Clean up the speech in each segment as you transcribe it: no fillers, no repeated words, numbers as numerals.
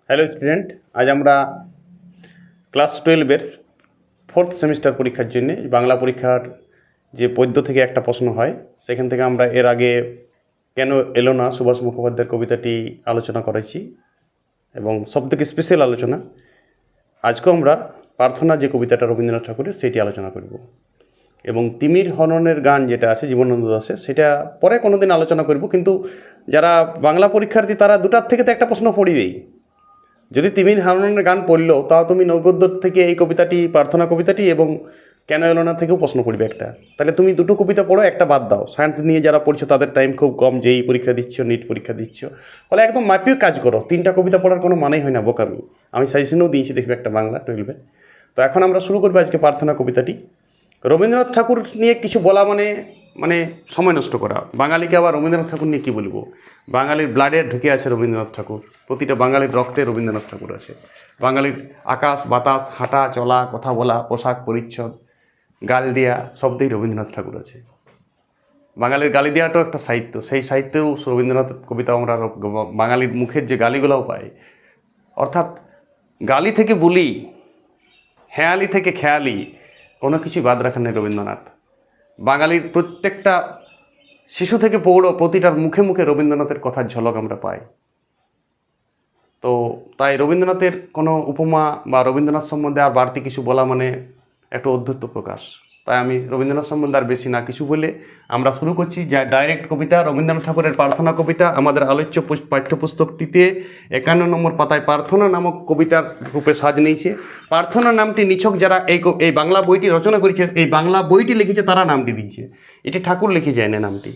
Hello student, আজ আমরা class 12-এর 4th semester পরীক্ষার জন্য বাংলা পরীক্ষার যে পদ্য থেকে একটা প্রশ্ন হয় সেখান থেকে আমরা এর আগে কেন এলো না সুভাষ মুখোপাধ্যায়ের কবিতাটি আলোচনা করেছি এবং সবথেকে স্পেশাল আলোচনা আজকেও আমরা প্রার্থনা যে কবিতাটা রবীন্দ্রনাথ ঠাকুরের সেটি আলোচনা করব এবং তিমির হননের গান যেটা আছে জীবনানন্দ দাশের সেটা পরে কোনো দিন আলোচনা করব। কিন্তু যারা বাংলা পরীক্ষার্থী তারা দুটার থেকে তো একটা প্রশ্ন পড়িবেই। যদি তিমির হননের গান পড়লো তাও তুমি নৈবেদ্য থেকে এই কবিতাটি প্রার্থনা কবিতাটি এবং কেন এলো না থেকেও প্রশ্ন পড়বে একটা, তাহলে তুমি দুটো কবিতা পড়ো, একটা বাদ দাও। সায়েন্স নিয়ে যারা পড়ছো তাদের টাইম খুব কম, যেই পরীক্ষা দিচ্ছ, নিট পরীক্ষা দিচ্ছ, ফলে একদম মাপিয়ে কাজ করো। তিনটা কবিতা পড়ার কোনো মানেই হয় না, বোকামি। আমি সাজেশনও দিয়েছি, দেখবে একটা বাংলা 12-এ। তো এখন আমরা শুরু করবো আজকে প্রার্থনা কবিতাটি। রবীন্দ্রনাথ ঠাকুর নিয়ে কিছু বলা মানে সময় নষ্ট করা। বাঙালিকে আবার রবীন্দ্রনাথ ঠাকুর নিয়ে কী বলবো? বাঙালির ব্লাডে ঢুকে আছে রবীন্দ্রনাথ ঠাকুর, প্রতিটা বাঙালির রক্তে রবীন্দ্রনাথ ঠাকুর আছে। বাঙালির আকাশ বাতাস, হাঁটা চলা, কথা বলা, পোশাক পরিচ্ছদ, গাল দেয়া শব্দেই রবীন্দ্রনাথ ঠাকুর আছে। বাঙালির গালি দেওয়াটাও একটা সাহিত্য, সেই সাহিত্যেও রবীন্দ্রনাথ কবিতা আমরা বাঙালির মুখের যে গালিগুলোও পাই, অর্থাৎ গালি থেকে বুলি, হেয়ালি থেকে খেয়ালি, কোনো কিছুই বাদ রাখেন নাই রবীন্দ্রনাথ। বাঙালির প্রত্যেকটা শিশু থেকে পৌড় প্রতিটার মুখে মুখে রবীন্দ্রনাথের কথার ঝলক আমরা পাই। তো তাই রবীন্দ্রনাথের কোনো উপমা বা রবীন্দ্রনাথ সম্বন্ধে আর বাড়তি কিছু বলা মানে একটা অদ্ভুত প্রকাশ। তাই আমি রবীন্দ্রনাথ সম্বন্ধে আর বেশি না কিছু বলে আমরা শুরু করছি যা ডাইরেক্ট কবিতা, রবীন্দ্রনাথ ঠাকুরের প্রার্থনা কবিতা। আমাদের আলোচ্য পাঠ্যপুস্তকটিতে 51 নম্বর পাতায় প্রার্থনা নামক কবিতার রূপে সাজ নিয়েছে। প্রার্থনা নামটি নিছক যারা এই বাংলা বইটি রচনা করেছে, এই বাংলা বইটি লিখেছে, তারা নামটি দিয়েছে। এটি ঠাকুর লিখে যায় না নামটি।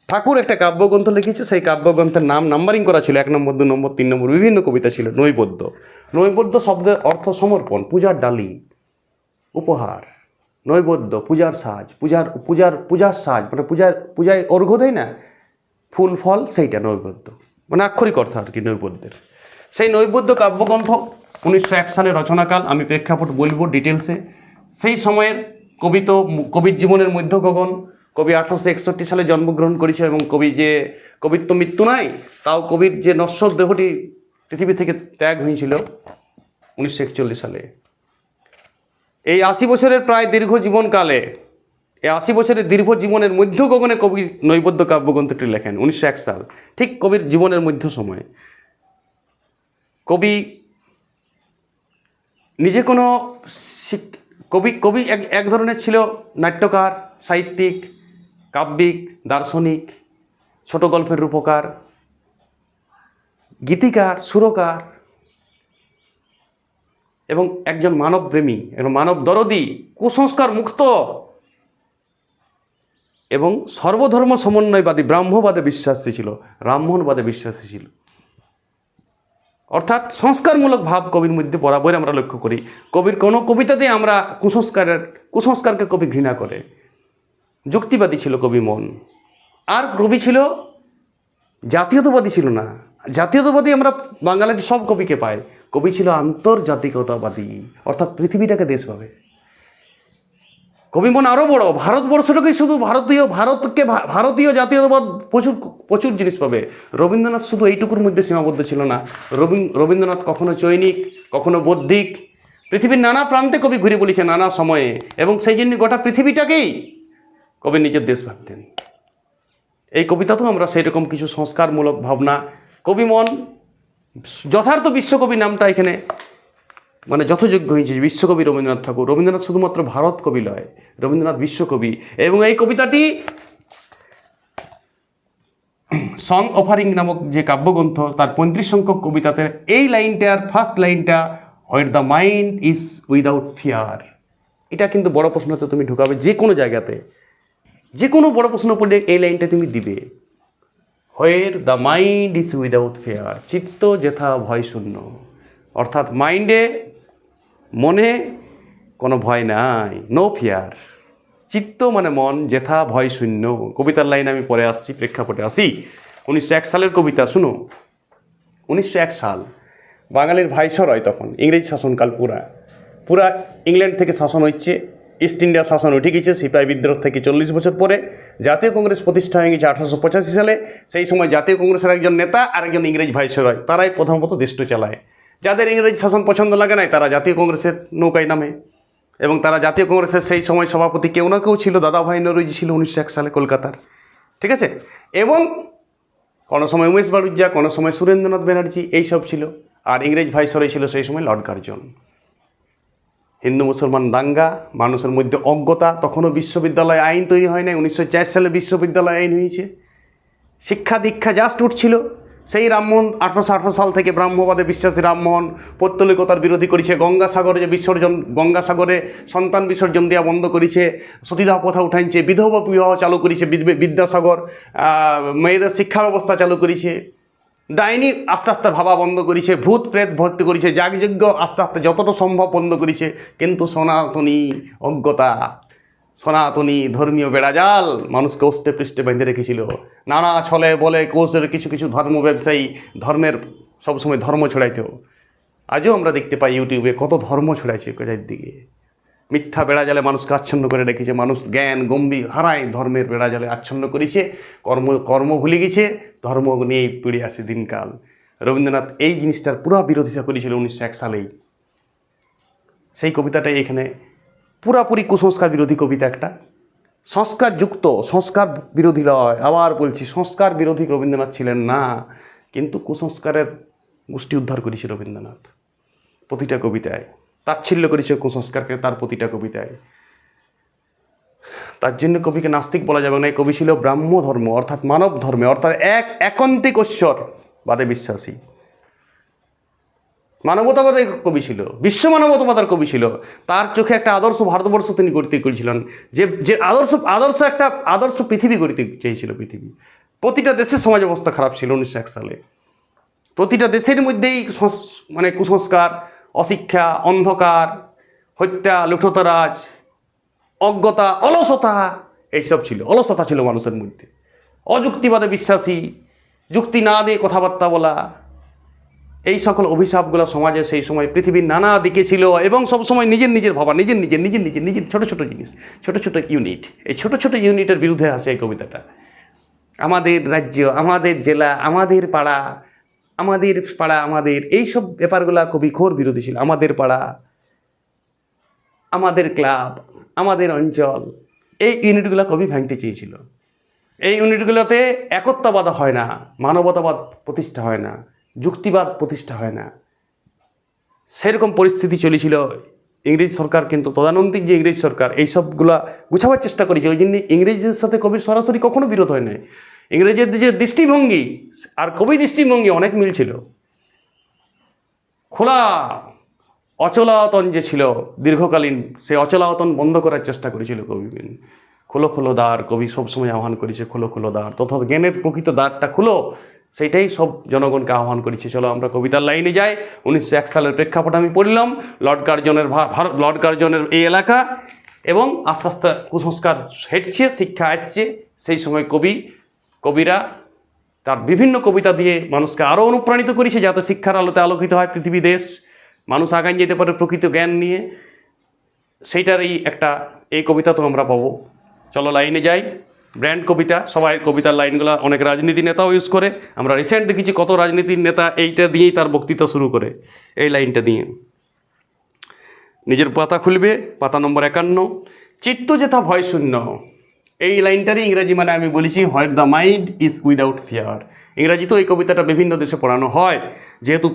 ঠাকুর একটা কাব্যগ্রন্থ লিখেছে, সেই কাব্যগ্রন্থের নাম্বারিং করা ছিল 1 নম্বর, 2 নম্বর, 3 নম্বর, বিভিন্ন কবিতা ছিল। নৈবেদ্য, নৈবেদ্য শব্দের অর্থ সমর্পণ, পূজার ডালি, উপহার। নৈবেদ্য পূজার সাজ, পূজার সাজ, মানে পূজায় অর্ঘ্য দেয় না, ফুল ফল, সেইটা নৈবেদ্য, মানে আক্ষরিক অর্থ আর কি নৈবেদ্যের। সেই নৈবেদ্য কাব্যগ্রন্থ 1901 সালে রচনাকাল, আমি প্রেক্ষাপট বলবো ডিটেলসে। সেই সময়ের কবির জীবনের মধ্য গগন। কবি 1861 সালে জন্মগ্রহণ করেছে এবং কবির তো মৃত্যু নাই, তাও কবির যে নশ্বর দেহটি পৃথিবী থেকে ত্যাগ হয়েছিল 1941 সালে। এই 80 বছরের প্রায় দীর্ঘ জীবনকালে, এই 80 বছরের দীর্ঘ জীবনের মধ্য গগনে কবি নৈবেদ্য কাব্যগ্রন্থটি লেখেন 1901 সাল, ঠিক কবির জীবনের মধ্য সময়ে। কবি নিজে কোনো কবি এক ধরনের ছিল নাট্যকার, সাহিত্যিক, কাব্যিক, দার্শনিক, ছোট গল্পের রূপকার, গীতিকার, সুরকার এবং একজন মানবপ্রেমী, একজন মানব দরদী, কুসংস্কার মুক্ত এবং সর্বধর্ম সমন্বয়বাদী, ব্রাহ্মবাদে বিশ্বাসী ছিল, ব্রাহ্মণবাদে বিশ্বাসী ছিল। অর্থাৎ সংস্কারমূলক ভাব কবির মধ্যে বরাবর আমরা লক্ষ্য করি। কবির কোনো কবিতাতে আমরা কুসংস্কারকে কবি ঘৃণা করে। যুক্তিবাদী ছিল কবি মন। আর কবি ছিল জাতীয়তাবাদী ছিল না। জাতীয়তাবাদী আমরা বাঙালির সব কবিকে পাই। কবি ছিল আন্তর্জাতিকতাবাদী, অর্থাৎ পৃথিবীটাকে দেশ পাবে। কবি মন আরও বড়, ভারতবর্ষটাকে শুধু ভারতীয় জাতীয়তাবাদ প্রচুর জিনিস পাবে। রবীন্দ্রনাথ শুধু এইটুকুর মধ্যে সীমাবদ্ধ ছিল না। রবীন্দ্রনাথ কখনো চৈনিক, কখনো বৌদ্ধিক, পৃথিবীর নানা প্রান্তে কবি ঘুরে বলেছে নানা সময়ে, এবং সেই জন্য গোটা পৃথিবীটাকেই কবি নিজের দেশ ভাবতেন। এই কবিতাতেও আমরা সেই রকম কিছু সংস্কারমূলক ভাবনা। কবি মন যথার্থ বিশ্বকবি নামটা এখানে মানে যথাযোগ্য হয়েছে। বিশ্বকবি রবীন্দ্রনাথ ঠাকুর। রবীন্দ্রনাথ শুধুমাত্র ভারত কবি নয়, রবীন্দ্রনাথ বিশ্বকবি। এবং এই কবিতাটি সং অফারিং নামক যে কাব্যগ্রন্থ, তার 35 সংখ্যক কবিতাতে এই লাইনটার ফার্স্ট লাইনটা, where the mind is without fear. এটা কিন্তু বড় প্রশ্নতে তুমি ঢুকাবে যে কোনো জায়গাতে, যে কোনো বড় প্রশ্ন পড়লে এই লাইনটা তুমি দিবে। Where the mind is without fear, চিত্ত যেথা ভয় শূন্য। অর্থাৎ মনে কোনো ভয় নাই, নো ফিয়ার। চিত্ত মানে মন, যেথা ভয় শূন্য। কবিতার লাইন আমি পরে আসছি, প্রেক্ষাপটে আসি। 1901 সালের কবিতা শুনো। 1901 সাল, বাঙালির ভাইসরয় তখন, ইংরেজ শাসনকাল। পুরা ইংল্যান্ড থেকে শাসন হচ্ছে, ইস্ট ইন্ডিয়া শাসন উঠে গেছে সিপাহী বিদ্রোহ থেকে 40 বছর পরে। জাতীয় কংগ্রেস প্রতিষ্ঠা হয়ে গেছে 1885 সালে। সেই সময় জাতীয় কংগ্রেসের একজন নেতা আর একজন ইংরেজ ভাইসরয়, তারাই প্রথমত দেশটা চালায়। যাদের ইংরেজ শাসন পছন্দ লাগে না তারা জাতীয় কংগ্রেসের নৌকায় নামে, এবং তারা জাতীয় কংগ্রেসের সেই সময় সভাপতি কেউ না কেউ ছিল, দাদাভাই নরওয়েজি ছিল 1901 সালে কলকাতার, ঠিক আছে। এবং কোনো সময় উমেশ বাড়ুজ্জা, কোনো সময় সুরেন্দ্রনাথ ব্যানার্জি, এইসব ছিল। আর ইংরেজ ভাইসরয় ছিল সেই সময় লর্ড কার্জন। হিন্দু মুসলমান দাঙ্গা, মানুষের মধ্যে অজ্ঞতা, তখনও বিশ্ববিদ্যালয় আইন তৈরি হয় নাই, 1904 সালে বিশ্ববিদ্যালয় আইন হয়েছে। শিক্ষা দীক্ষা জাস্ট উঠছিল। সেই রামমোহন 1818 সাল থেকে ব্রাহ্মবাদে বিশ্বাসী রামমোহন পৌত্তলিকতার বিরোধী করেছে, গঙ্গাসাগরে যে বিসর্জন, গঙ্গাসাগরে সন্তান বিসর্জন দেওয়া বন্ধ করেছে, সতীদাহ প্রথা উঠাইছে, বিধবা বিবাহ চালু করেছে বিদ্যাসাগর, মেয়েদের শিক্ষা ব্যবস্থা চালু করেছে, ডাইনি আস্তে আস্তে ভাবা বন্ধ করেছে, ভূত প্রেত ভর্তি করেছে, যাগযজ্ঞ আস্তে আস্তে যতটা সম্ভব বন্ধ করেছে। কিন্তু সনাতনী অজ্ঞতা, সনাতনী ধর্মীয় বেড়াজাল মানুষকে অষ্টে পৃষ্ঠে বেঁধে রেখেছিল। নানা ছলে বলে কোষের কিছু কিছু ধর্ম ব্যবসায়ী ধর্মের সবসময় ধর্ম ছড়াইতেও। আজও আমরা দেখতে পাই ইউটিউবে কত ধর্ম ছড়াইছে চারিদিকে। মিথ্যা বেড়াজালে মানুষকে আচ্ছন্ন করে রেখেছে, মানুষ জ্ঞান গম্ভীর হারায় ধর্মের বেড়াজালে আচ্ছন্ন করেছে, কর্ম ভুলে গেছে, ধর্ম নিয়েই পড়ে আসে দিনকাল। রবীন্দ্রনাথ এই জিনিসটার পুরো বিরোধিতা করেছিল 1901 সালেই। সেই কবিতাটাই এখানে পুরাপুরি কুসংস্কার বিরোধী কবিতা, একটা সংস্কার যুক্ত, সংস্কার বিরোধী নয়। আবার বলছি, সংস্কার বিরোধী রবীন্দ্রনাথ ছিলেন না, কিন্তু কুসংস্কারের গোষ্ঠী উদ্ধার করেছে রবীন্দ্রনাথ প্রতিটা কবিতায়। তাচ্ছিল্য করেছে কুসংস্কারকে তার প্রতিটা কবিতায়। তার জন্য কবিকে নাস্তিক বলা যাবে না। এই কবি ছিল ব্রাহ্ম ধর্ম অর্থাৎ মানব ধর্মে, অর্থাৎ একান্তিক ঈশ্বরবাদে বিশ্বাসী, মানবতাবাদের কবি ছিল, বিশ্ব মানবতাবাদের কবি ছিল। তার চোখে একটা আদর্শ ভারতবর্ষ তিনি গড়তে করেছিলেন, যে আদর্শ পৃথিবী গড়তে চেয়েছিল। পৃথিবী প্রতিটা দেশের সমাজ অবস্থা খারাপ ছিল 1901 সালে। প্রতিটা দেশের মধ্যেই মানে কুসংস্কার, অশিক্ষা, অন্ধকার, হত্যা, লুঠতরাজ, অজ্ঞতা, অলসতা, এইসব ছিল। অলসতা ছিল মানুষের মধ্যে, অযুক্তিবাদে বিশ্বাসী, যুক্তি না দিয়ে কথাবার্তা বলা, এই সকল অভিশাপগুলো সমাজে সেই সময় পৃথিবীর নানা দিকে ছিল। এবং সবসময় নিজের ভাবা, নিজের ছোটো ছোটো জিনিস, ছোটো ছোটো ইউনিট, এই ছোটো ছোটো ইউনিটের বিরুদ্ধে আছে এই কবিতাটা। আমাদের রাজ্য, আমাদের জেলা, আমাদের পাড়া, আমাদের এইসব ব্যাপারগুলা কবি ঘোর বিরোধী ছিল। আমাদের পাড়া, আমাদের ক্লাব, আমাদের অঞ্চল, এই ইউনিটগুলো কবি ভাঙতে চেয়েছিল। এই ইউনিটগুলোতে একত্ববাদ হয় না, মানবতাবাদ প্রতিষ্ঠা হয় না, যুক্তিবাদ প্রতিষ্ঠা হয় না। সেরকম পরিস্থিতি চলেছিল। ইংরেজ সরকার কিন্তু তদানন্তিক যে ইংরেজ সরকার এইসবগুলা গুছাবার চেষ্টা করেছে। ওই জন্য ইংরেজদের সাথে কবির সরাসরি কখনো বিরোধ হয় না। ইংরেজের যে দৃষ্টিভঙ্গি আর কবি দৃষ্টিভঙ্গি অনেক মিল ছিল। খোলা অচলায়তন যে ছিল দীর্ঘকালীন, সেই অচলায়তন বন্ধ করার চেষ্টা করেছিল কবি। খোলো দ্বার, কবি সবসময় আহ্বান করেছে, খোলো দ্বার, তথা জ্ঞানের প্রকৃত দ্বারটা খুলো, সেইটাই সব জনগণকে আহ্বান করেছে। চলো আমরা কবিতার লাইনে যাই। 1901 সালের প্রেক্ষাপট আমি পড়লাম, লর্ড কার্জনের এই এলাকা, এবং আস্তে আস্তে কুসংস্কার হেঁটছে, শিক্ষা আসছে। সেই সময় কবিরা তার বিভিন্ন কবিতা দিয়ে মানুষকে আরও অনুপ্রাণিত করেছে, যাতে শিক্ষার আলোতে আলোকিত হয় পৃথিবী, দেশ, মানুষ আগায় যেতে পারে প্রকৃত জ্ঞান নিয়ে। সেইটারই একটা এই কবিতা তো আমরা পাবো। চলো লাইনে যাই। ব্র্যান্ড কবিতা, সবাই কবিতার লাইনগুলো অনেক রাজনীতি নেতাও ইউজ করে। আমরা রিসেন্ট দেখেছি কত রাজনীতির নেতা এইটা দিয়েই তার বক্তৃতা শুরু করে, এই লাইনটা দিয়ে। নিজের পাতা খুলবে, পাতা নম্বর 51, চিত্ত যেথা ভয় শূন্য। এই লাইনটারই ইংরাজি মানে আমি বলেছি, what the mind is without fear. ইংরাজি তো এই কবিতাটা বিভিন্ন দেশে পড়ানো হয়, যেহেতু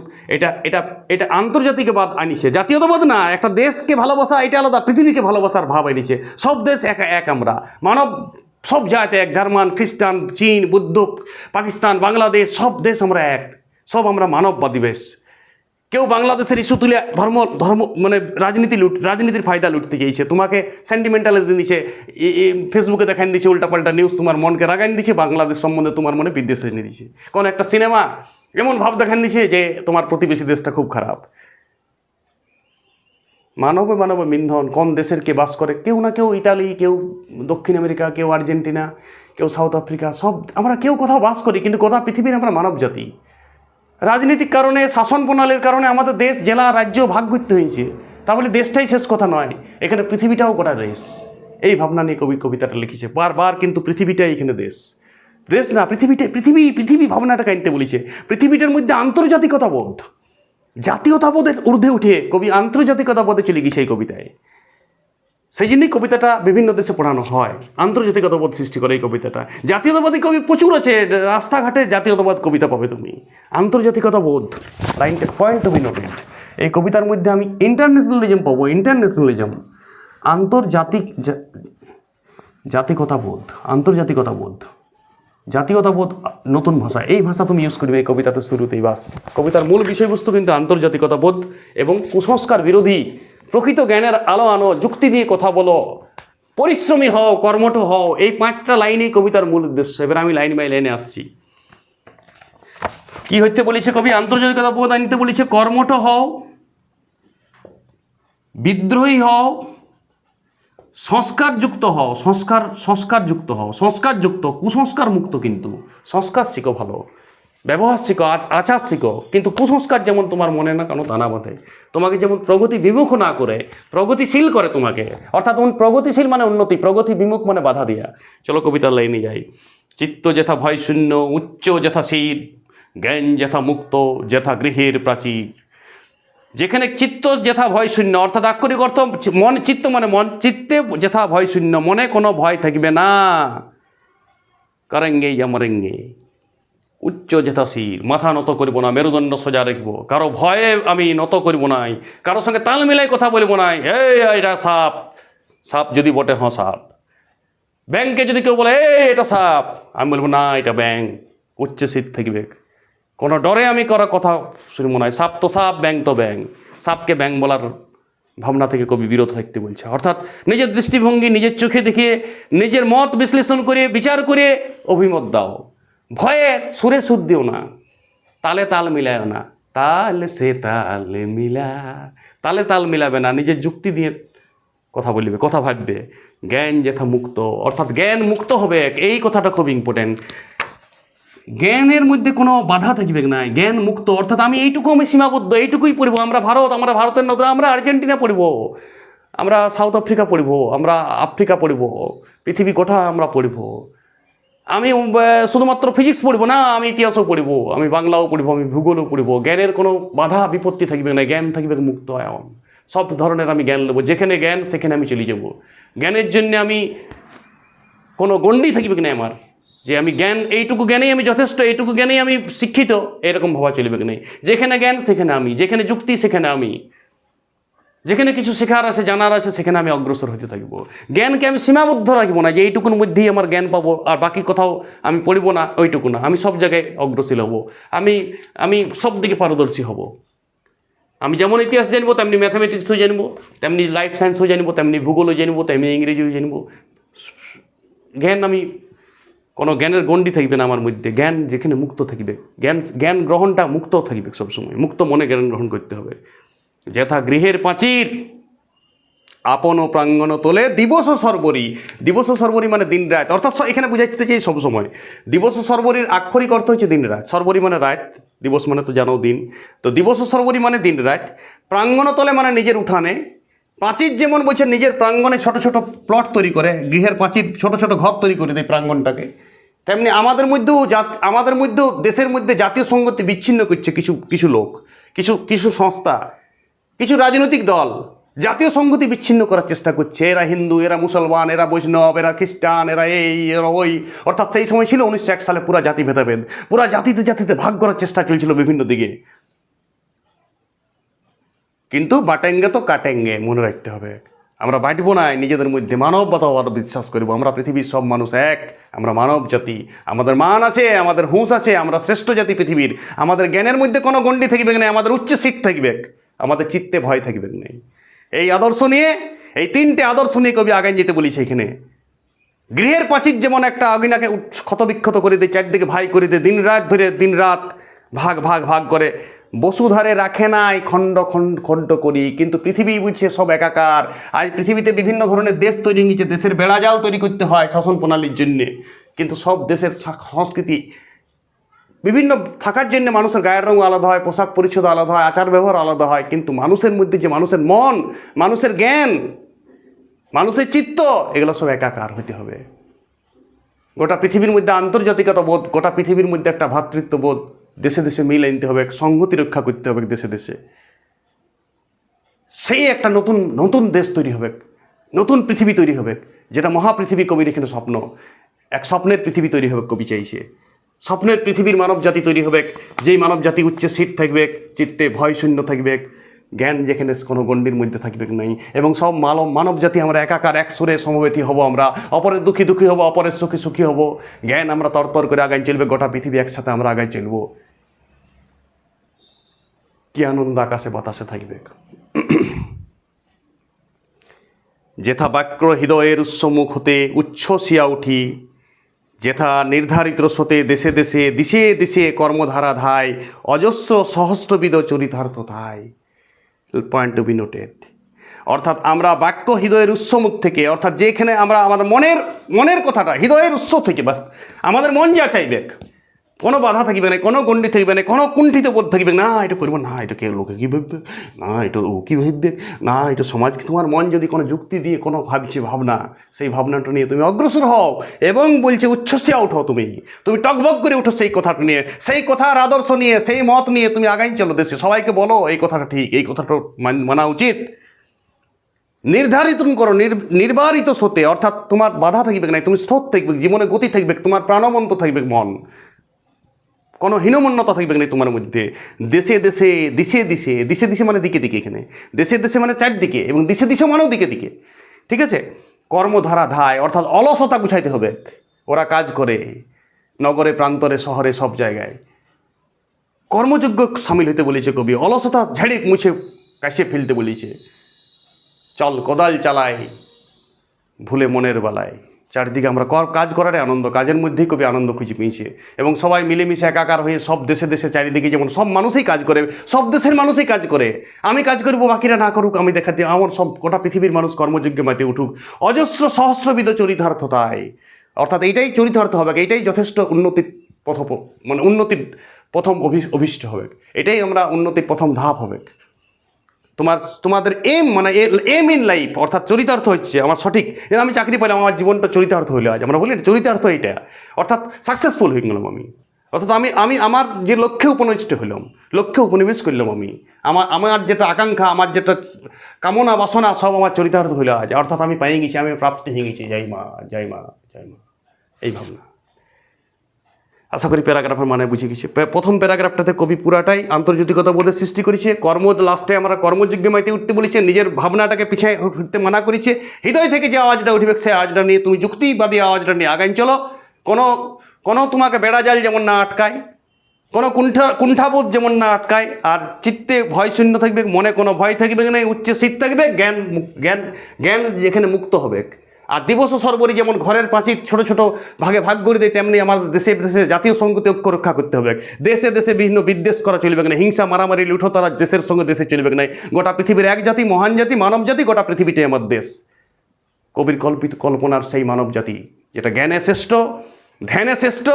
এটা আন্তর্জাতিকবাদ আনিছে, জাতীয়তাবাদ না। একটা দেশকে ভালোবাসা এটা আলাদা, পৃথিবীকে ভালোবাসার ভাব আনিছে। সব দেশ এক, আমরা মানব, সব জায়গাতে এক, জার্মান, খ্রিস্টান, চীন, বুদ্ধ, পাকিস্তান, বাংলাদেশ, সব দেশ আমরা এক, সব আমরা মানববাদী দেশ। কেউ বাংলাদেশের ইস্যু তুলে ধর্ম মানে রাজনীতির ফায়দা লুটতে গিয়েছে, তোমাকে সেন্টিমেন্টালিজম দিচ্ছে, ফেসবুকে দেখান দিচ্ছে উল্টাপাল্টা নিউজ, তোমার মনকে রাগান দিচ্ছে, বাংলাদেশ সম্বন্ধে তোমার মনে বিদ্বেষ এনে দিচ্ছে। কোন একটা সিনেমা এমন ভাব দেখান দিচ্ছে যে তোমার প্রতিবেশী দেশটা খুব খারাপ। মানবে মিন্ধন, কোন দেশের কে বাস করে, কেউ না কেউ ইতালি, কেউ দক্ষিণ আমেরিকা, কেউ আর্জেন্টিনা, কেউ সাউথ আফ্রিকা, সব আমরা কেউ কোথাও বাস করি, কিন্তু গোটা পৃথিবীর আমরা মানব জাতি। রাজনীতিক কারণে, শাসন প্রণালীর কারণে আমাদের দেশ, জেলা, রাজ্য ভাগ করতে হয়েছে। তাহলে দেশটাই শেষ কথা নয়, এখানে পৃথিবীটাও গোটা দেশ। এই ভাবনা নিয়ে কবিতাটা লিখেছে বারবার, কিন্তু পৃথিবীটাই এখানে দেশ না, পৃথিবী ভাবনাটাকে আনতে বলেছে। পৃথিবীটার মধ্যে আন্তর্জাতিকতা বোধ, জাতীয়তাবোধের ঊর্ধ্বে উঠে কবি আন্তর্জাতিকতাবোধে চলে গিয়েছে এই কবিতায়। সেই জন্যই কবিতাটা বিভিন্ন দেশে পড়ানো হয়, আন্তর্জাতিকতাবোধ সৃষ্টি করে এই কবিতাটা। জাতীয়তাবাদী কবি প্রচুর আছে, রাস্তাঘাটে জাতীয়তাবাদ কবিতা পাবে তুমি। আন্তর্জাতিকতাবোধ, পয়েন্ট টু বি নোটেড। এই কবিতার মধ্যে আমি ইন্টারন্যাশনালিজম পাবো, ইন্টারন্যাশনালিজম, আন্তর্জাতিক জাতিকতাবোধ, আন্তর্জাতিকতাবোধ, জাতীয়তাবোধ, নতুন ভাষা, এই ভাষা তুমি ইউজ করবে এই কবিতাতে শুরুতেই। বাস, কবিতার মূল বিষয়বস্তু কিন্তু আন্তর্জাতিকতাবোধ এবং কুসংস্কার বিরোধী প্রকৃত জ্ঞানের আলো আনো, যুক্তি দিয়ে কথা বলো, পরিশ্রমী হও, কর্মঠ হও, এই 5টা লাইনেই কবিতার মূল উদ্দেশ্য। এবার আমি লাইন বাই লাইনে আসছি। কি হইতে বলেছে কবি? আন্তর্জাতিকতাবোধ আনতে বলেছে কর্মঠ হও, বিদ্রোহী হও, সংস্কারযুক্ত হও, সংস্কারযুক্ত হও, সংস্কারযুক্ত, কুসংস্কার মুক্ত। কিন্তু সংস্কার শিখো, ভালো ব্যবহার শিখো, আচার শিখো, কিন্তু কুসংস্কার যেমন তোমার মনে না কেন দানা বাঁধে, তোমাকে যেমন প্রগতি বিমুখ না করে প্রগতিশীল করে তোমাকে। অর্থাৎ প্রগতিশীল মানে উন্নতি, প্রগতি বিমুখ মানে বাধা দিয়া। চলো কবিতার লাইনে যাই। চিত্ত যেথা ভয় শূন্য, উচ্চ যেথা শীত, জ্ঞান যেথা মুক্ত, যেথা গৃহের প্রাচীর। যেখানে চিত্ত যেথা ভয় শূন্য, অর্থাৎ আক্ষরিক অর্থ মন, চিত্ত মানে মন, চিত্তে যেথা ভয় শূন্য, মনে কোনো ভয় থাকবে না। করেঙ্গে ইয়া মরেঙ্গে। উচ্চ যেথা শির, মাথা নত করিব না, মেরুদণ্ড সোজা রাখবো, কারো ভয়ে আমি নত করিব নাই, কারোর সঙ্গে তাল মিলাই কথা বলবো নাই। এটা সাপ, সাপ যদি বটে, হ্যাঁ সাপ। ব্যাংকে যদি কেউ বলে এটা সাপ, আমি বলবো না এটা ব্যাংক। উচ্চ শীত থাকবে, কোনো ডরে আমি করা কথা শুনব না। সাপ তো সাপ, ব্যাং তো ব্যাং। সাপকে ব্যাং বলার ভাবনা থেকে কবি বিরত থাকতে বলছে। অর্থাৎ নিজের দৃষ্টিভঙ্গি, নিজের চোখে দেখে, নিজের মত বিশ্লেষণ করে, বিচার করে অভিমত দাও। ভয়ে সুরে সুর দিও না, তালে তাল মিলায়ও না। তালে সে তালে মিলা, তালে তাল মিলাবে না, নিজের যুক্তি দিয়ে কথা বলবে, কথা ভাববে। জ্ঞান যেথা মুক্ত, অর্থাৎ জ্ঞান মুক্ত হবে, এই কথাটা খুব ইম্পর্টেন্ট। জ্ঞানের মধ্যে কোনো বাধা থাকবে না, জ্ঞান মুক্ত, অর্থাৎ আমি এইটুকু আমি সীমাবদ্ধ, এইটুকুই পড়ব। আমরা ভারত, আমরা ভারতের নগর, আমরা আর্জেন্টিনা পড়ব, আমরা সাউথ আফ্রিকা পড়ব, আমরা আফ্রিকা পড়ব, পৃথিবী গোটা আমরা পড়ব। আমি শুধুমাত্র ফিজিক্স পড়ব না, আমি ইতিহাসও পড়ব, আমি বাংলাও পড়ব, আমি ভূগোলও পড়ব। জ্ঞানের কোনো বাধা বিপত্তি থাকবে না, জ্ঞান থাকবে মুক্ত। সব ধরনের আমি জ্ঞান নেবো, যেখানে জ্ঞান সেখানে আমি চলে যাব। জ্ঞানের জন্য আমি কোনো গণ্ডি থাকবে না আমার, যে আমি জ্ঞান, এইটুকু জ্ঞানেই আমি যথেষ্ট, এইটুকু জ্ঞানেই আমি শিক্ষিত, এরকম ভাবা চলবে না। যেখানে জ্ঞান সেখানে আমি, যেখানে যুক্তি সেখানে আমি, যেখানে কিছু শেখার আছে, জানার আছে, সেখানে আমি অগ্রসর হতে থাকবো। জ্ঞানকে আমি সীমাবদ্ধ রাখবো না, যে এইটুকুর মধ্যেই আমার জ্ঞান পাবো আর বাকি কোথাও আমি পড়বো না, ওইটুকু না। আমি সব জায়গায় অগ্রসর হব, আমি সব দিকে পারদর্শী হব। আমি যেমন ইতিহাস জানবো, তেমনি ম্যাথামেটিক্সও জানবো, তেমনি লাইফ সায়েন্সও জানবো, তেমনি ভূগোলও জানবো, তেমনি ইংরেজিও জানবো। জ্ঞান, আমি কোনো জ্ঞানের গণ্ডি থাকবে না আমার মধ্যে। জ্ঞান যেখানে মুক্ত থাকবে, জ্ঞান গ্রহণটা মুক্ত থাকবে সবসময়, মুক্ত মনে জ্ঞান গ্রহণ করতে হবে। যেথা গৃহের প্রাচীর, আপন প্রাঙ্গণ তোলে দিবস সর্বরী। দিবস সর্বরী মানে দিন রাত, অর্থাৎ এখানে বুঝাইতে চাই সবসময়। দিবস সর্বরীর আক্ষরিক অর্থ হচ্ছে দিন রাত, সর্বরী মানে রাত, দিবস মানে তো জানো দিন। তো দিবস সর্বরী মানে দিন রাত। প্রাঙ্গণ তোলে মানে নিজের উঠানে। প্রাচীর যেমন বলছে নিজের প্রাঙ্গণে ছোট ছোট প্লট তৈরি করে, গৃহের প্রাচীর ছোট ছোট ঘর তৈরি করে দেয় প্রাঙ্গণটাকে, তেমনি আমাদের মধ্যেও দেশের মধ্যে জাতীয় সংগতি বিচ্ছিন্ন করছে কিছু লোক, কিছু সংস্থা, কিছু রাজনৈতিক দল জাতীয় সংগতি বিচ্ছিন্ন করার চেষ্টা করছে। এরা হিন্দু, এরা মুসলমান, এরা বৈষ্ণব, এরা খ্রিস্টান, এরা এই, এরা ওই। অর্থাৎ সেই সময় ছিল 1901 সালে পুরা জাতি ভেদাভেদ, পুরা জাতিতে ভাগ করার চেষ্টা চলছিল বিভিন্ন দিকে। কিন্তু বাটেঙ্গে তো কাটেঙ্গে, মনে রাখতে হবে। আমরা বাঁটবো না, নিজেদের মধ্যে মানবতাবাদ বিশ্বাস করবো। আমরা পৃথিবীর সব মানুষ এক, আমরা মানব জাতি, আমাদের মান আছে, আমাদের হুঁশ আছে, আমরা শ্রেষ্ঠ জাতি পৃথিবীর। আমাদের জ্ঞানের মধ্যে কোনো গণ্ডি থাকবে না, আমাদের উচ্চ শিখ থাকবে, আমাদের চিত্তে ভয় থাকবে না। এই আদর্শ নিয়ে, এই 3টে আদর্শ নিয়ে কবি আগায় যেতে বলিছে এখানে। গৃহের প্রাচীর যেমন একটা আগুনাকে ক্ষতবিক্ষত করে দেয়, চারদিকে ভাই করে দেয়, দিন রাত ভাগ করে। বসুধারে রাখে নাই খণ্ড করি, কিন্তু পৃথিবী বুঝছে সব একাকার। আজ পৃথিবীতে বিভিন্ন ধরনের দেশ তৈরি হয়েছে, দেশের বেড়াজাল তৈরি করতে হয় শাসন প্রণালীর জন্যে, কিন্তু সব দেশের সংস্কৃতি বিভিন্ন থাকার জন্য মানুষের গায়ের রঙ আলাদা হয়, পোশাক পরিচ্ছদ আলাদা হয়, আচার ব্যবহার আলাদা হয়, কিন্তু মানুষের মধ্যে যে মানুষের মন, মানুষের জ্ঞান, মানুষের চিত্ত, এগুলো সব একাকার হতে হবে। গোটা পৃথিবীর মধ্যে আন্তর্জাতিকতা বোধ, গোটা পৃথিবীর মধ্যে একটা ভ্রাতৃত্ববোধ দেশে দেশে মিল আনতে হবে, সংহতি রক্ষা করতে হবে দেশে দেশে। সেই একটা নতুন নতুন দেশ তৈরি হবে, নতুন পৃথিবী তৈরি হবে, যেটা মহাপৃথিবী কবির এখানে স্বপ্ন। এক স্বপ্নের পৃথিবী তৈরি হবে কবি চাইছে। স্বপ্নের পৃথিবীর মানব জাতি তৈরি হবে, যেই মানব জাতি উচ্চে স্থির থাকবে, চিত্তে ভয় শূন্য থাকবে, জ্ঞান যেখানে কোনো গণ্ডির মধ্যে থাকবে নাই, এবং সব মানব জাতি আমরা একাকার এক সুরে সমবেতী হব, আমরা অপরের দুঃখী দুঃখী হব, অপরের সুখী সুখী হব, জ্ঞান আমরা তরতর করে আগায় চলবে, গোটা পৃথিবী একসাথে আমরা আগায় চলব। কি আনন্দ আকাশে বাতাসে থাকবে। যেথা বাক্য হৃদয়ের উৎসমুখ হতে উচ্ছ্বসিয়া উঠি, যেথা নির্ধারিত স্রোতে দেশে দেশে দিশে দিশে কর্মধারা ধায়, অজস্র সহস্রবিধ চরিতার্থ ধায়। Point to be noted. অর্থাৎ আমরা বাক্য হৃদয়ের উৎসমুখ থেকে, অর্থাৎ যেখানে আমরা আমাদের মনের কথাটা হৃদয়ের উৎস থেকে, বা আমাদের মন যা চাইবে, কোনো বাধা থাকবে না, কোনো গণ্ডি থাকবে না, কোনো কুণ্ঠিত বোধ থাকবে না, এটা করবো না, এটা কে লোকে কী ভাববে, না এটা ও কী ভাববে, না এটা সমাজ, তোমার মন যদি কোনো যুক্তি দিয়ে কোনো ভাবছে ভাবনা, সেই ভাবনাটা নিয়ে তুমি অগ্রসর হও, এবং বলছে উচ্ছ্বসিয়া উঠো, তুমি টকবক করে উঠো সেই কথাটা নিয়ে, সেই কথার আদর্শ নিয়ে, সেই মত নিয়ে তুমি আগাই চলো দেশে, সবাইকে বলো এই কথাটা ঠিক, এই কথাটা মানা উচিত। নির্ধারিত করো, নির্বারিত স্রোতে, অর্থাৎ তোমার বাধা থাকবে না, তুমি স্রোত থাকবে, জীবনে গতি থাকবে, তোমার প্রাণবন্ত থাকবে মন, কোনো হীনমন্যতা থাকবে না তোমার মধ্যে। দেশে দেশে দিশে দিশে, দিশে দিশে মানে দিকে দিকে, এখানে দেশে দেশে মানে চারদিকে, এবং দিশে দিশে মানেও দিকে দিকে, ঠিক আছে। কর্মধারা ধায়, অর্থাৎ অলসতা গুছাইতে হবে। ওরা কাজ করে নগরে প্রান্তরে শহরে সব জায়গায়, কর্মযোগ্য সামিল হইতে বলেছে কবি, অলসতা ঝেড়ে মুছে কাশে ফেলতে বলেছে। চল কোদাল চালাই ভুলে মনের বেলায়, চারদিকে আমরা কাজ করারে আনন্দ, কাজের মধ্যেই কবি আনন্দ খুঁজে পেয়েছে, এবং সবাই মিলেমিশে একাকার হয়ে সব দেশে দেশে চারিদিকে, যেমন সব মানুষই কাজ করে, সব দেশের মানুষই কাজ করে, আমি কাজ করবো বাকিরা না করুক, আমি দেখাতে আমার সব গোটা পৃথিবীর মানুষ কর্মযোগ্যে মাতে উঠুক, অজস্র সহস্রবিধ চরিতার্থতায়। অর্থাৎ এইটাই চরিতার্থ হবে, এইটাই যথেষ্ট উন্নতির মানে উন্নতির প্রথম অভিষ্ট হবে, এটাই আমরা উন্নতির প্রথম ধাপ হবে। তোমাদের এম মানে এম ইন লাইফ, অর্থাৎ চরিতার্থ হচ্ছে আমার সঠিক, যেন আমি চাকরি পেলাম, আমার জীবনটা চরিতার্থ হইলে, আজ আমরা বলি চরিতার্থ এইটা, অর্থাৎ সাকসেসফুল হয়ে গেলাম আমি, অর্থাৎ আমি আমার যে লক্ষ্যে উপনিষ্ট হইলাম, লক্ষ্যে উপনিবেশ করলাম আমি, আমার যেটা আকাঙ্ক্ষা, আমার যেটা কামনা বাসনা, সব আমার চরিতার্থ হইলে আজ, অর্থাৎ আমি পাই গেছি, আমি প্রাপ্তি হয়ে গেছি, জয় মা জয় মা জয় মা, এই ভাবনা। আশা করি প্যারাগ্রাফের মানে বুঝে গেছি। প্রথম প্যারাগ্রাফটাতে কবি পুরাটাই আন্তর্জাতিকতা বোধের সৃষ্টি করেছে, লাস্টে আমরা কর্মযোগ্য মাইতে উঠতে বলেছে, নিজের ভাবনাটাকে পিছিয়ে উঠতে মানা করেছে, হৃদয় থেকে যে আওয়াজটা উঠবে সেই আওয়াজটা নিয়ে তুমি যুক্তিবাদী আওয়াজটা নিয়ে আগাই চলো, কোনো তোমাকে বেড়াজাল যেমন না আটকায়, কোনো কুণ্ঠাবোধ যেমন না আটকায়, আর চিত্তে ভয় শূন্য থাকবে, মনে কোনো ভয় থাকবে না, উচ্চে শীত থাকবে, জ্ঞান যেখানে মুক্ত হবে। আর দিবস সর্বরী যেমন ঘরের পাঁচির ছোট ছোট ভাগে ভাগ করে দেয়, তেমনি আমাদের দেশে দেশে জাতীয় সংহতি ঐক্য রক্ষা করতে হবে। দেশে দেশে বিভিন্ন বিদ্বেষ করা চলবে না, হিংসা মারামারি লুঠো তারা দেশের সঙ্গে দেশে চলবে না। গোটা পৃথিবীর এক জাতি, মহান জাতি, মানব জাতি, গোটা পৃথিবীটাই আমার দেশ। কবির কল্পনার সেই মানব জাতি যেটা জ্ঞানে শ্রেষ্ঠ, ধ্যানে শ্রেষ্ঠ,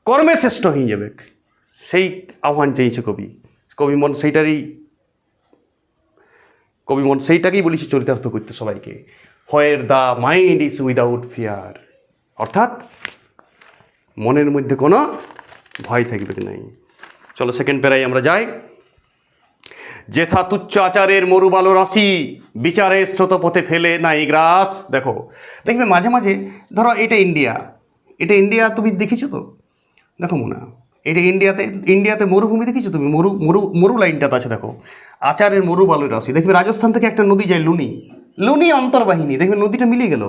কর্মে শ্রেষ্ঠ হয়ে যাবে, সেই আহ্বান চাইছে কবি মন সেইটাকেই বলেছি চরিতার্থ করতে সবাইকে। Where the mind is without fear, অর্থাৎ মনের মধ্যে কোনো ভয় থাকবে নাই। চলো সেকেন্ড প্যারায় আমরা যাই। যেথা তুচ্ছ আচারের মরুবালো রাশি, বিচারে স্রোতপথে ফেলে নাই গ্রাস। দেখবে মাঝে মাঝে, ধরো এটা ইন্ডিয়া তুমি দেখেছো তো, দেখো মনে এটা ইন্ডিয়াতে মরুভূমি দেখেছো তুমি, মরু লাইনটাতে আছে, দেখো আচারের মরুবালুর রাশি। দেখবে রাজস্থান থেকে একটা নদী যায় লুনি অন্তর্বাহিনী, দেখবে নদীটা মিলিয়ে গেল,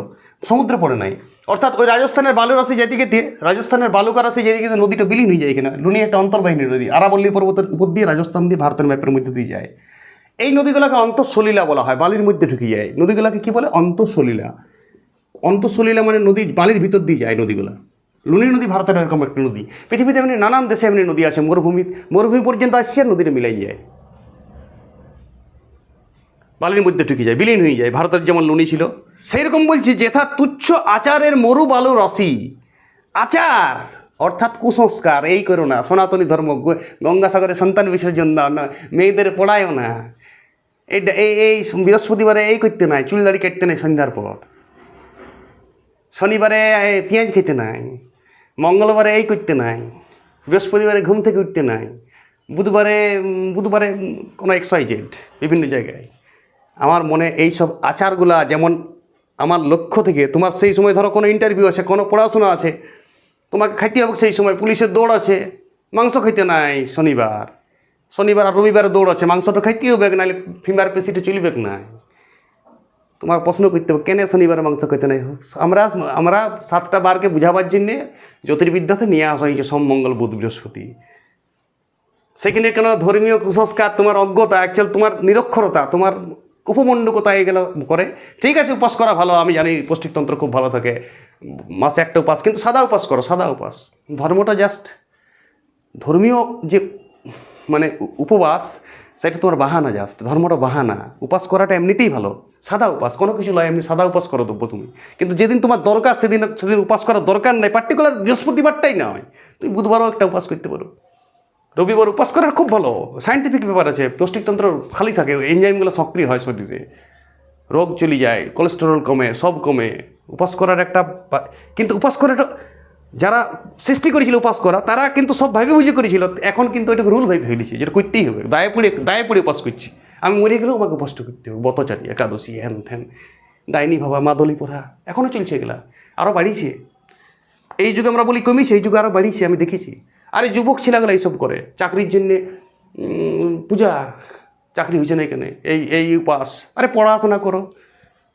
সমুদ্রে পড়ে নাই। অর্থাৎ ওই রাজস্থানের বালু রাশি যেদিকে দিয়ে, রাজস্থানের বালুকা রাশি যেদিকে নদীটা বিলীন হয়ে যায় এখানে, লুনি একটা অন্তর্বাহিনী নদী, আরাবল্লী পর্বতের উপর দিয়ে রাজস্থান দিয়ে ভারতের ম্যাপের মধ্যে দিয়ে যায়। এই নদীগুলোকে অন্তঃসলীলা বলা হয়, বালির মধ্যে ঢুকে যায় নদীগুলোকে কি বলে, অন্তঃসলীলা। অন্তঃসলীলা মানে নদী বালির ভিতর দিয়ে যায় নদীগুলো। লুনি নদী ভারতের এরকম একটা নদী, পৃথিবীতে এমনি নানান দেশে এমনি নদী আছে, মরুভূমি পর্যন্ত আসছে, নদীটা মিলাই যায়, বালির মধ্যে ঢুকে যায়, বিলীন হয়ে যায়। ভারতের যেমন লুনি ছিল, সেইরকম বলছি যেথা তুচ্ছ আচারের মরু বালু রসি। আচার অর্থাৎ কুসংস্কার, এই করো না, সনাতনী ধর্ম, গঙ্গাসাগরে সন্তান বিসর্জন দাও না, মেয়েদের পড়ায়ও না, এই বৃহস্পতিবারে এই করতে নাই, চুল দাড়ি কাটতে নাই সন্ধ্যার পর, শনিবারে পেঁয়াজ খেতে নাই, মঙ্গলবারে এই করতে নাই, বৃহস্পতিবারে ঘুম থেকে উঠতে নাই, বুধবারে বুধবারে কোনো XYZ বিভিন্ন জায়গায়। আমার মনে এই সব আচারগুলা, যেমন আমার লক্ষ্য থেকে তোমার সেই সময় ধরো কোনো ইন্টারভিউ আছে, কোনো পড়াশোনা আছে, তোমাকে খাইতে হবে সেই সময়, পুলিশের দৌড় আছে, মাংস খাইতে নাই শনিবার আর রবিবারে দৌড় আছে, মাংসটা খাইতে হবে, নাহলে ফিঙ্গার পেশিটা চলবে না। তোমার প্রশ্ন করতে হবে কেন শনিবারে মাংস খাইতে নাই। আমরা 7টা বারকে বুঝাবার জন্যে জ্যোতির্বিদ্যাতে নিয়ে আসা হয়েছে সোম, মঙ্গল, বুধ, বৃহস্পতি। সেখানে কেন ধর্মীয় কুসংস্কার, তোমার অজ্ঞতা, অ্যাকচুয়াল তোমার নিরক্ষরতা, তোমার উপমণ্ডকতা এগুলো করে। ঠিক আছে, উপাস করা ভালো, আমি জানি পৌষ্টিকতন্ত্র খুব ভালো থাকে, মাসে একটা উপাস, কিন্তু সাদা উপাস করো, সাদা উপাস। ধর্মটা জাস্ট ধর্মীয় যে মানে উপবাস, সেটা তোমার বাহানা, জাস্ট ধর্মটা বাহানা। উপাস করাটা এমনিতেই ভালো, সাদা উপাস, কোনো কিছু নয়, এমনি সাদা উপাস করো দেবো তুমি। কিন্তু যেদিন তোমার দরকার সেদিন উপাস করার দরকার নেই, পার্টিকুলার বৃহস্পতিবারটাই নয়, তুমি বুধবারও একটা উপাস করতে পারো, রবিবার উপাস করার খুব ভালো সায়েন্টিফিক ব্যাপার আছে। পৌষ্টিকতন্ত্র খালি থাকে, এনজাইমগুলো সক্রিয় হয় শরীরে, রোগ চলে যায়, কোলেস্টেরল কমে, সব কমে। উপাস করার একটা, কিন্তু উপাস করাটা যারা সৃষ্টি করেছিল উপাস করা, তারা কিন্তু সব ভাবে বুঝে করেছিল। এখন কিন্তু এটাকে রুল ভাবে ফেলেছে, যেটা করতেই হবে, দায়ে পড়ে উপাস করছি। আমি মরে গেলেও আমাকে উপাস করতে হবে, ব্রতচারী, একাদশী, হ্যান ধ্যান, ডাইনি ভাবা, মাদলি পড়া, এখনও চলছে এগুলা, আরও বাড়িয়েছে। এই যুগে আমরা বলি কমিছে, এই যুগে আরও বাড়িয়েছে, আমি দেখেছি। আরে যুবক ছেলেগুলো এইসব করে চাকরির জন্যে, পূজা, চাকরি হয়েছে না এখানে, এই উপাস। আরে পড়াশোনা করো,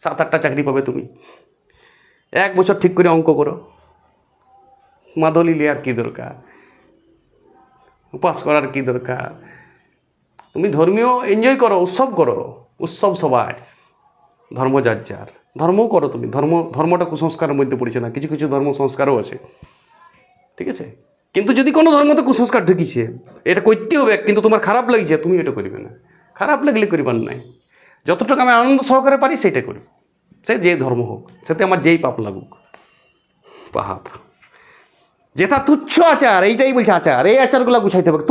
7-8টা চাকরি পাবে তুমি। 1 বছর ঠিক করে অঙ্ক করো, মাদলি লিয়ার কী দরকার, উপাস করার কী দরকার। তুমি ধর্মীয় এনজয় করো, উৎসব করো, উৎসব সবার, ধর্ম যার যার, ধর্মও করো তুমি। ধর্মটা কুসংস্কারের মধ্যে পড়েছে না, কিছু কিছু ধর্ম সংস্কারও আছে, ঠিক আছে। কিন্তু যদি কোনো ধর্মতে কুসংস্কার ঢুকিছে, এটা করতে হবে, কিন্তু তোমার খারাপ লাগছে, তুমি এটা করবে না। খারাপ লাগলে করিবার নাই, যতটুকু আমি আনন্দ সহকারে পারি সেইটা করি, সে যে ধর্ম হোক, সাথে আমার যেই পাপ লাগুক। পাপ যেটা তুচ্ছ আচার, এইটাই বলছে আচার, এই আচারগুলো গুছাইতে হবে।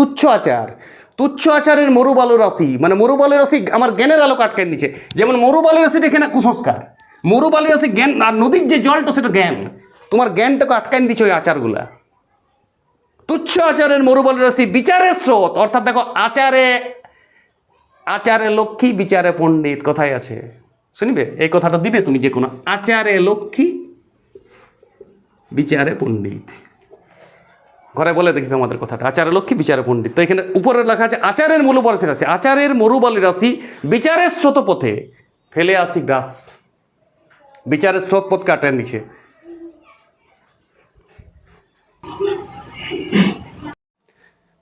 তুচ্ছ আচারের মরুবালু রাশি, মানে মরুবালু রাশি আমার জ্ঞানের আলোকে আটকাই দিচ্ছে। যেমন মরুবালু রাশিটা এখানে কুসংস্কার, মরুবালু রাশি জ্ঞান, আর নদীর যে জলটা সেটা জ্ঞান, তোমার জ্ঞানটাকে আটকাই দিচ্ছে ওই আচারগুলা। তুচ্ছ আচারের মরুবালু রাশি, বিচারের স্রোত, অর্থাৎ দেখো আচারে লক্ষ্মী, বিচারে পণ্ডিত, কথাই আছে, শুনবে এই কথাটা দিবে তুমি যে কোনো, আচারে লক্ষ্মী, বিচারে পণ্ডিত, ঘরে বলে দেখবে আমাদের কথাটা, আচারে লক্ষ্মী, বিচারে পণ্ডিত। তো এখানে উপরে লেখা আছে আচারের মরুবালু রাশি, আচারের মরুবালু রাশি, বিচারের স্রোতপথে ফেলে আসি গ্রাস। বিচারের স্রোতপথকে আটেন দিচ্ছে।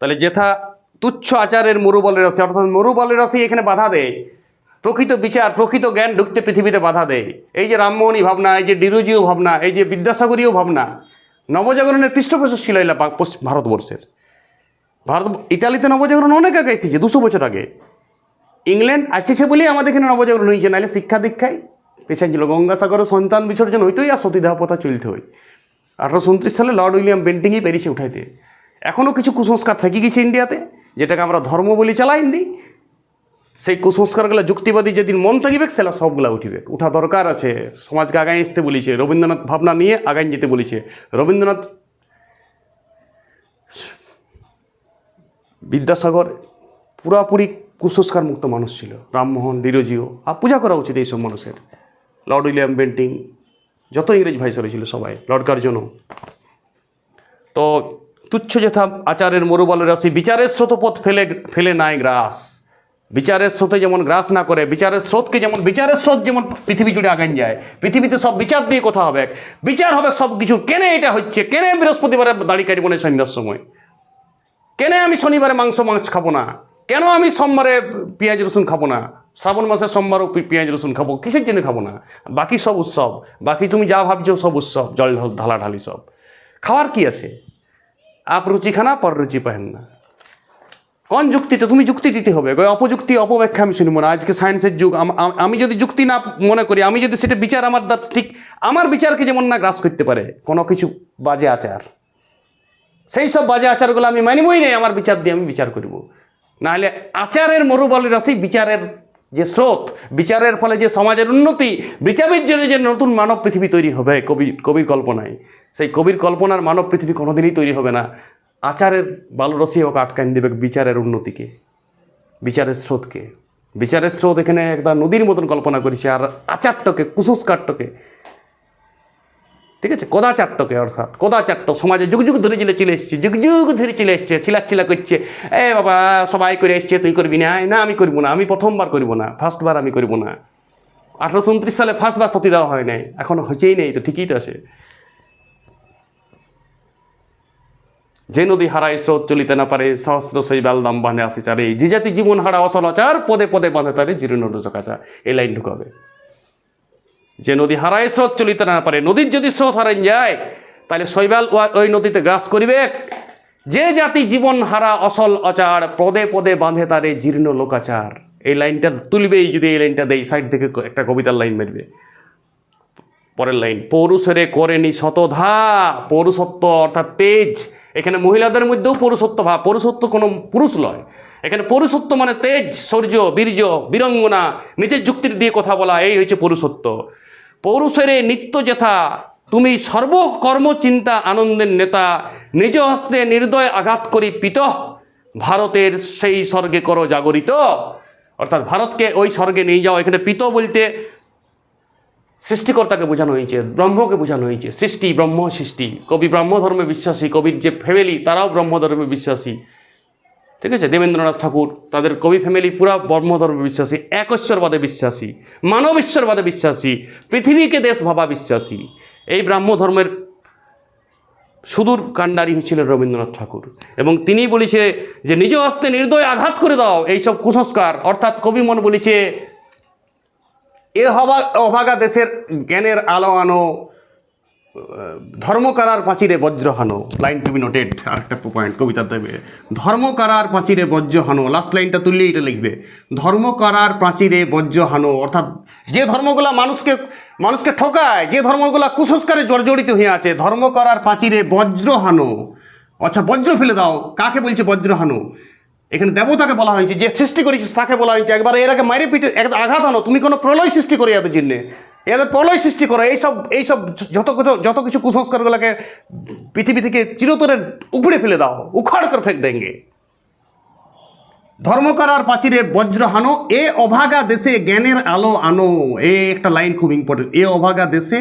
তাহলে যেথা তুচ্ছ আচারের মরুবালু রাশি, অর্থাৎ মরুবালু রাশি এখানে বাধা দেয়, প্রকৃত বিচার, প্রকৃত জ্ঞান ঢুকতে পৃথিবীতে বাধা দেয়। এই যে রামমোহনী ভাবনা, এই যে ডিরোজিও ভাবনা, এই যে বিদ্যাসাগরীয় ভাবনা, নবজাগরণের পৃষ্ঠপোষক ছিল এলা ভারতবর্ষের। ইতালিতে নবজাগরণ অনেক আগে এসেছে, 200 বছর আগে। ইংল্যান্ড আসেছে বলেই আমাদের এখানে নবজাগরণ হয়েছে, নাহলে শিক্ষা দীক্ষায় পেছান ছিল। গঙ্গাসাগরের সন্তান বিসর্জন হইতেই আর সতীদাহ প্রথা চলতে হয়। 1829 সালে লর্ড উইলিয়াম বেন্টিংই প্যারিসে উঠাইতে। এখনও কিছু কুসংস্কার থেকে গেছে ইন্ডিয়াতে, যেটাকে আমরা ধর্ম বলি চালাই দিই। সেই কুসংস্কারগুলো যুক্তিবাদী যেদিন মন থাকিবে, সেটা সবগুলা উঠিবে, উঠা দরকার আছে। সমাজকে আগাই আসতে বলেছে, রবীন্দ্রনাথ ভাবনা নিয়ে আগাই যেতে বলেছে। রবীন্দ্রনাথ, বিদ্যাসাগর পুরাপুরি কুসংস্কার মুক্ত মানুষ ছিল। রামমোহন, ডিরোজিও, আর পূজা করা উচিত এইসব মানুষের। লর্ড উইলিয়াম বেন্টিং, যত ইংরেজ ভাইসরয় ছিল সবাই, লর্ড কার্জনও। তো তুচ্ছ যথা আচারের মরুবালু রাশি, বিচারের স্রোতপথ ফেলে নাই গ্রাস। বিচারের স্রোতে যেমন গ্রাস না করে, বিচারের স্রোতকে যেমন, বিচারের স্রোত যেমন পৃথিবী জুড়ে আগান যায়, পৃথিবীতে সব বিচার দিয়ে কথা হবে, বিচার হবে সব কিছু। কেন এটা হচ্ছে, কেন বৃহস্পতিবারে দাড়ি কাটব না সন্ধ্যার সময়, কেন আমি শনিবারে মাংস খাবো না, কেন আমি সোমবারে পেঁয়াজ রসুন খাবো না, শ্রাবণ মাসে সোমবারও পেঁয়াজ রসুন খাবো, কিসের জন্য খাবো না? বাকি সব উৎসব, বাকি তুমি যা ভাবছো সব উৎসব, জল ঢালাঢালি সব। খাওয়ার কি আছে? আপ রুচি খানা পর রুচি পাহেন না। কোন যুক্তিতে? তুমি যুক্তি দিতে হবে, অপযুক্তি অপব্যাখ্যা আমি শুনবো না। আজকে সায়েন্সের যুগ, আমি যদি যুক্তি না মনে করি, আমি যদি সেটা বিচার আমার ঠিক আমার বিচারকে যেমন না গ্রাস করতে পারে কোনো কিছু বাজে আচার, সেই সব বাজে আচারগুলো আমি মানিবই নেই, আমার বিচার দিয়ে আমি বিচার করব। নাহলে আচারের মরুবালু রাশি, বিচারের যে স্রোত, বিচারের ফলে যে সমাজের উন্নতি, বিচারের জন্য যে নতুন মানব পৃথিবী তৈরি হবে কবির কল্পনায়, সেই কবির কল্পনার মানব পৃথিবী কোনোদিনই তৈরি হবে না। আচারের বালুরসি ওকে আটকান দেবে বিচারের উন্নতিকে, বিচারের স্রোতকে। বিচারের স্রোত এখানে একটা নদীর মতন কল্পনা করেছে, আর আচারটাকে, কুসংস্কারটাকে, ঠিক আছে, কদাচারটাকে, অর্থাৎ কদাচারটা সমাজে যুগ যুগ ধরে চলে এসছে, যুগ যুগ ধরে চলে এসছে, ছিলা করছে, এ বাবা সবাই করে এসছে, তুই করবি না, না আমি করবো না, আমি প্রথমবার করবো না, ফার্স্টবার আমি করবো না। 1829 সালে ফার্স্টবার সতী দেওয়া হয় নাই, এখনো হচ্ছেই নেই, তো ঠিকই তো আছে। যে নদী হারায় স্রোত চলিতে না পারে, সহস্র শৈবাল দাম বাঁধে আসি চারে, যে জাতি জীবন হারা অসলাচার, পদে পদে বাঁধে তারে জীর্ণ রোজকাচার। এই লাইন ঢুকাবে। যে নদী হারায় স্রোত চলিতে না পারে, নদীর যদি স্রোত হারাই যায় তাহলে শৈবাল ওই নদীতে গ্রাস করিবে। যে জাতি জীবন হারা অসল আচার, পদে পদে বাঁধে তারে জীর্ণ লোকাচার। এই লাইনটা তুলবেই, যদি এই লাইনটা দেই, সাইড থেকে একটা কবিতার লাইন মারবে। পরের লাইন, পৌরুষেরে করেনি শতধা, পৌরুষত্ব অর্থাৎ তেজ। এখানে মহিলাদের মধ্যেও পৌরুষত্ব ভাব, পৌরুষত্ব কোনো পুরুষ নয়, এখানে পৌরুষত্ব মানে তেজ, শৌর্য, বীর্য, বীরঙ্গনা, নিজের যুক্তির দিয়ে কথা বলা, এই হচ্ছে পৌরুষত্ব। পৌরুষেরে নিত্য যেথা, তুমি সর্বকর্ম চিন্তা আনন্দের নেতা, নিজ হস্তে নির্দয় আঘাত করি পিত, ভারতের সেই স্বর্গে করো জাগরিত। অর্থাৎ ভারতকে ওই স্বর্গে নিয়ে যাও। এখানে পিত বলতে সৃষ্টিকর্তাকে বোঝানো হয়েছে, ব্রহ্মকে বোঝানো হয়েছে। সৃষ্টি, ব্রহ্ম সৃষ্টি। কবি ব্রহ্ম ধর্মে বিশ্বাসী, কবির যে ফ্যামিলি তারাও ব্রহ্ম ধর্মে বিশ্বাসী, ঠিক আছে। দেবেন্দ্রনাথ ঠাকুর, তাদের কবি ফ্যামিলি পুরা ব্রহ্ম ধর্মে বিশ্বাসী, এক ঈশ্বরবাদে বিশ্বাসী, মানব ঈশ্বরবাদে বিশ্বাসী, পৃথিবীকে দেশ ভাবা বিশ্বাসী। এই ব্রাহ্ম ধর্মের সুদূর কাণ্ডারি ছিলেন রবীন্দ্রনাথ ঠাকুর, এবং তিনি বলেছে যে নিজ হস্তে নির্দয় আঘাত করে দাও এইসব কুসংস্কার। অর্থাৎ কবি মন বলেছে, এ অভাগা দেশের জ্ঞানের আলো আনো, ধর্মকারার পাঁচিরে বজ্র হানো। লাইন টু বি নোটেড, আরেকটা পয়েন্ট কবিতার দেবে। ধর্মকারার পাঁচিরে বজ্র হানো, লাস্ট লাইনটা তুললে এটা লিখবে, ধর্মকারার পাঁচিরে বজ্র হানো। অর্থাৎ যে ধর্মগুলা মানুষকে ঠকায়, যে ধর্মগুলা কুসংস্কারে জর্জরিত হয়ে আছে, ধর্মকারার পাঁচিরে বজ্র হানো। আচ্ছা, বজ্র ফেলে দাও, কাকে বলছে বজ্র হানো? এখানে দেবতাকে বলা হয়েছে, যে সৃষ্টি করেছিস তাকে বলা হয়েছে। একবার এর আগে মারি পিঠে একটা আঘাত আনো, তুমি কোনো প্রলয় সৃষ্টি করে এদের জন্যে, এদের প্রলয় সৃষ্টি করো। এইসব যত কিছু কুসংস্কারগুলোকে পৃথিবী থেকে চিরতরে উপড়ে ফেলে দাও, উখাড় করে ফেক দেঙ্গে। ধর্মকারার পাঁচিরে বজ্র হানো, এ অভাগা দেশে জ্ঞানের আলো আনো। এই একটা লাইন খুব ইম্পর্টেন্ট, এ অভাগা দেশে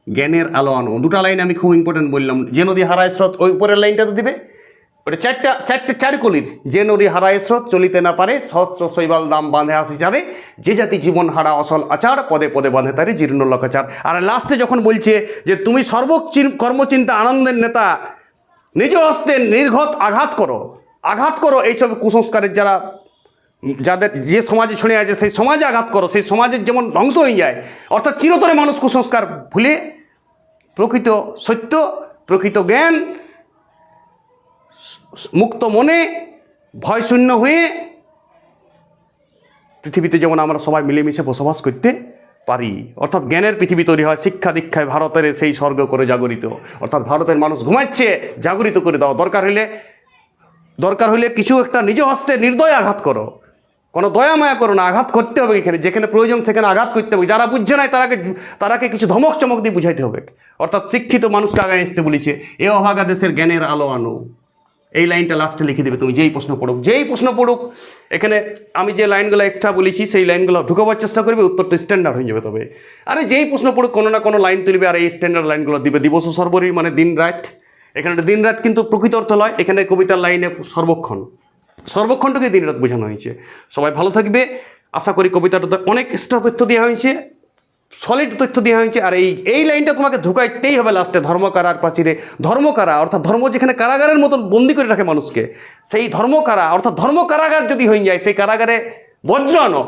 জ্ঞানের আলো আনো। দুটা লাইন আমি খুব ইম্পর্টেন্ট বললাম। যে নদী হারায় স্রোত, ওই উপরের লাইনটা তো দিবে, ওটা চার কলির। যে নদী হারায় স্রোত চলিতে না পারে, সহস্র শৈবাল দাম বাঁধে আসি চারে, যে জাতি জীবন হারা অসল আচার, পদে পদে বাঁধে তারে জীর্ণ লোকাচার। আর লাস্টে যখন বলছে যে তুমি কর্মচিন্তা আনন্দের নেতা, নিজ হস্তে নির্ঘত আঘাত করো এইসব কুসংস্কারের যাদের যে সমাজে ছড়িয়ে আছে, সেই সমাজে আঘাত করো, সেই সমাজের যেমন ধ্বংস হয়ে যায়। অর্থাৎ চিরতরে মানুষ কুসংস্কার ভুলে প্রকৃত সত্য, প্রকৃত জ্ঞান, মুক্ত মনে, ভয়শূন্য হয়ে পৃথিবীতে যেমন আমরা সবাই মিলেমিশে বসবাস করতে পারি। অর্থাৎ জ্ঞানের পৃথিবী তৈরি হয়, শিক্ষা দীক্ষায় ভারতের সেই স্বর্গ করে জাগরিত। অর্থাৎ ভারতের মানুষ ঘুমাচ্ছে, জাগরিত করে দাও। দরকার হলে কিছু একটা নিজ হস্তে নির্দয় আঘাত করো, কোনো দয়া মায়া করো না, আঘাত করতে হবে। এখানে যেখানে প্রয়োজন সেখানে আঘাত করতে হবে। যারা বুঝছে না তারাকে কিছু ধমক চমক দিয়ে বুঝাইতে হবে। অর্থাৎ শিক্ষিত মানুষকে আগায় আসতে বলেছে, এ অভাগা দেশের জ্ঞানের আলো আনো। এই লাইনটা লাস্টে লিখে দেবে তুমি, যেই প্রশ্ন পড়ুক। এখানে আমি যে লাইনগুলো এক্সট্রা বলেছি সেই লাইনগুলো ঢুকাবার চেষ্টা করবে, উত্তরটা স্ট্যান্ডার্ড হয়ে যাবে। তবে আরে যেই প্রশ্ন পড়ুক কোনো না কোনো লাইন তুলবে, আর এই স্ট্যান্ডার্ড লাইনগুলো দিবে। দিবস সর্বরী মানে দিন রাত, এখানে দিন রাত কিন্তু প্রকৃত অর্থ নয়, এখানে কবিতার লাইনে সর্বক্ষণটাকে দিন রাত বোঝানো হয়েছে। সবাই ভালো থাকবে, আশা করি কবিতাটাতে অনেক এক্সট্রা তথ্য দেওয়া হয়েছে, সলিড তথ্য দেওয়া হয়েছে। আর এই লাইনটা তোমাকে ঢুকাইতেই হবে লাস্টে, ধর্মকারার পাঁচিরে। ধর্মকারা অর্থাৎ ধর্ম যেখানে কারাগারের মতন বন্দি করে রাখে মানুষকে, সেই ধর্মকারা অর্থাৎ ধর্ম কারাগার যদি হয়ে যায়, সেই কারাগারে বজ্র আনো,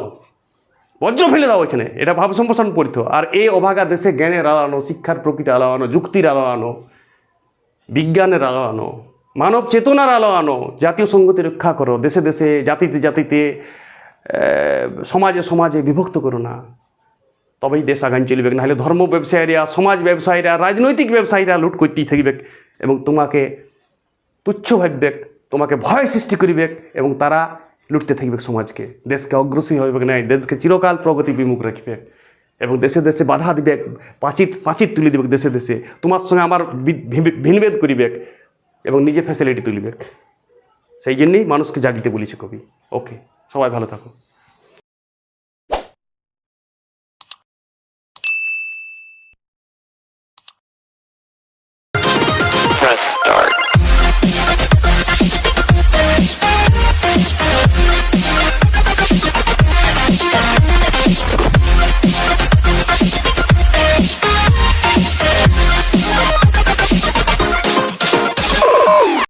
বজ্র ফেলে দাও এখানে। এটা ভাব সম্প্রসারণ পড়িত। আর এই অভাগা দেশে জ্ঞানের আলো আনো, শিক্ষার প্রকৃতি আলো আনো, যুক্তির আলো আনো, বিজ্ঞানের আলো আনো, মানব চেতনার আলো আনো, জাতীয় সংহতি রক্ষা করো, দেশে দেশে, জাতিতে জাতিতে, সমাজে সমাজে বিভক্ত করো না, তবেই দেশ আগান চলবে। নাহলে ধর্ম ব্যবসায়ীরা, সমাজ ব্যবসায়ীরা, রাজনৈতিক ব্যবসায়ীরা লুট করতেই থাকবে এবং তোমাকে তুচ্ছ ভাববে, তোমাকে ভয় সৃষ্টি করবে এবং তারা লুটতে থাকবে সমাজকে। দেশকে অগ্রসর হবে না, দেশকে চিরকাল প্রগতি বিমুখ রাখবে এবং দেশে দেশে বাধা দিবে, পাঁচির তুলে দিবে দেশে দেশে, তোমার সঙ্গে আমার ভিনভেদ করিবে। এবং নিজে ফ্যাসিলিটি তুলবে। সেই জন্যেই মানুষকে জাগিতে বলেছে কবি। ওকে, সবাই ভালো থাকো।